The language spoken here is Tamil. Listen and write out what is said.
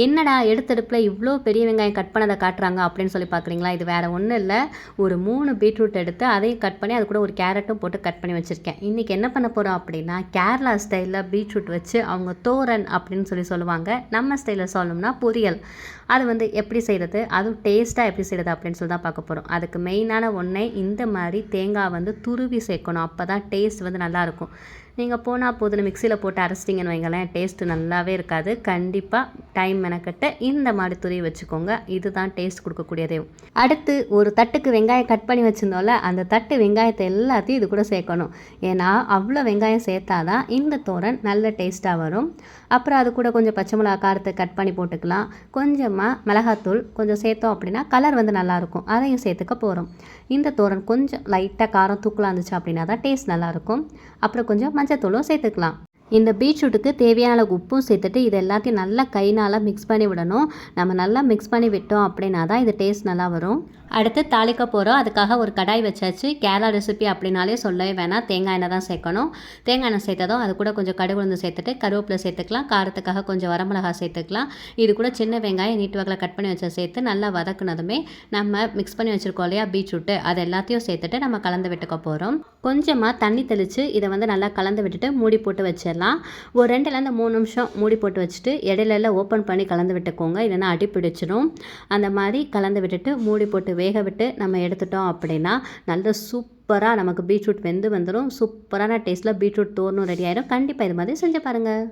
என்னடா எடுத்தடுப்பில் இவ்வளோ பெரிய வெங்காயம் கட் பண்ணதை காட்டுறாங்க அப்படின்னு சொல்லி பார்க்குறீங்களா? இது வேறு ஒன்றும் இல்லை. ஒரு 3 பீட்ரூட் எடுத்து அதையும் கட் பண்ணி அது கூட ஒரு கேரட்டும் போட்டு கட் பண்ணி வச்சுருக்கேன். இன்றைக்கி என்ன பண்ண போகிறோம் அப்படின்னா, கேரளா ஸ்டைலில் பீட்ரூட் வச்சு அவங்க தோரன் அப்படின்னு சொல்லி சொல்லுவாங்க. நம்ம ஸ்டைலில் சொல்லணும்னா பொரியல். அது எப்படி செய்கிறது, அதுவும் டேஸ்ட்டாக எப்படி செய்கிறது அப்படின்னு சொல்லி தான் பார்க்க போகிறோம். அதுக்கு மெயினான ஒன்றே இந்த மாதிரி தேங்காய் துருவி சேர்க்கணும். அப்போ தான் டேஸ்ட் நல்லாயிருக்கும். நீங்கள் போனால் போதுன்னு மிக்சியில் போட்டு அரைச்சிட்டிங்கன்னு வைங்களேன், டேஸ்ட்டு நல்லாவே இருக்காது. கண்டிப்பாக டைம் மெனக்கட்டு இந்த மாதிரி துருவி வச்சுக்கோங்க. இதுதான் டேஸ்ட் கொடுக்கக்கூடியதே. அடுத்து ஒரு தட்டுக்கு வெங்காயம் கட் பண்ணி வச்சுருந்தோம்ல, அந்த தட்டு வெங்காயத்தை எல்லாத்தையும் இது கூட சேர்க்கணும். ஏன்னா அவ்வளோ வெங்காயம் சேர்த்தா தான் இந்த தோரன் நல்ல டேஸ்ட்டாக வரும். அப்புறம் அது கூட கொஞ்சம் பச்சை மிளகா காரத்தை கட் பண்ணி போட்டுக்கலாம். கொஞ்சமாக மிளகாத்தூள் கொஞ்சம் சேர்த்தோம் அப்படின்னா கலர் நல்லாயிருக்கும். அதையும் சேர்த்துக்க போகிறோம். இந்த தோரன் கொஞ்சம் லைட்டாக காரம் தூக்கலாக இருந்துச்சு அப்படின்னா தான் டேஸ்ட் நல்லாயிருக்கும். அப்புறம் கொஞ்சம் மஞ்சத்தூளும் சேர்த்துக்கலாம். இந்த பீட்ரூட்டுக்கு தேவையான அளவு உப்பும் சேர்த்துட்டு இது எல்லாத்தையும் நல்லா கைனால் மிக்ஸ் பண்ணி விடணும். நம்ம நல்லா மிக்ஸ் பண்ணி விட்டோம் அப்படின்னா தான் இது டேஸ்ட் நல்லா வரும். அடுத்து தாளிக்க போகிறோம். அதுக்காக ஒரு கடாய் வச்சாச்சு. கேரளா ரெசிபி அப்படின்னாலே சொல்லவே வேணாம், தேங்காய் எண்ணெய் தான் சேர்க்கணும். தேங்காய் எண்ணெய் சேர்த்ததும் அது கூட கொஞ்சம் கடுகு உளுந்து சேர்த்துட்டு கருவேப்பிலை சேர்த்துக்கலாம். காரத்துக்காக கொஞ்சம் வரமிளகாய் சேர்த்துக்கலாம். இது கூட சின்ன வெங்காயம் நீட்டு வகையில் கட் பண்ணி வச்ச சேர்த்து நல்லா வதக்குனதுமே நம்ம மிக்ஸ் பண்ணி வச்சுருக்கோம் இல்லையா பீட்ரூட்டு, அது எல்லாத்தையும் சேர்த்துட்டு நம்ம கலந்து விட்டுக்க போகிறோம். கொஞ்சமாக தண்ணி தெளித்து இதை நல்லா கலந்து விட்டுட்டு மூடி போட்டு வச்சிடலாம். ஒரு 2லேருந்து 3 நிமிஷம் மூடி போட்டு வச்சுட்டு இடையில ஓப்பன் பண்ணி கலந்து விட்டுக்கோங்க, இல்லைன்னா அடி பிடிச்சிடும். அந்த மாதிரி கலந்து விட்டுட்டு மூடி போட்டு வேக விட்டு நம்ம எடுத்துட்டோம் அப்படின்னா நல்ல சூப்பராக நமக்கு பீட்ரூட் வந்துடும். சூப்பரான டேஸ்ட்டில் பீட்ரூட் தோரணும் ரெடி ஆயிடும். கண்டிப்பாக இது மாதிரி செஞ்சு பாருங்கள்.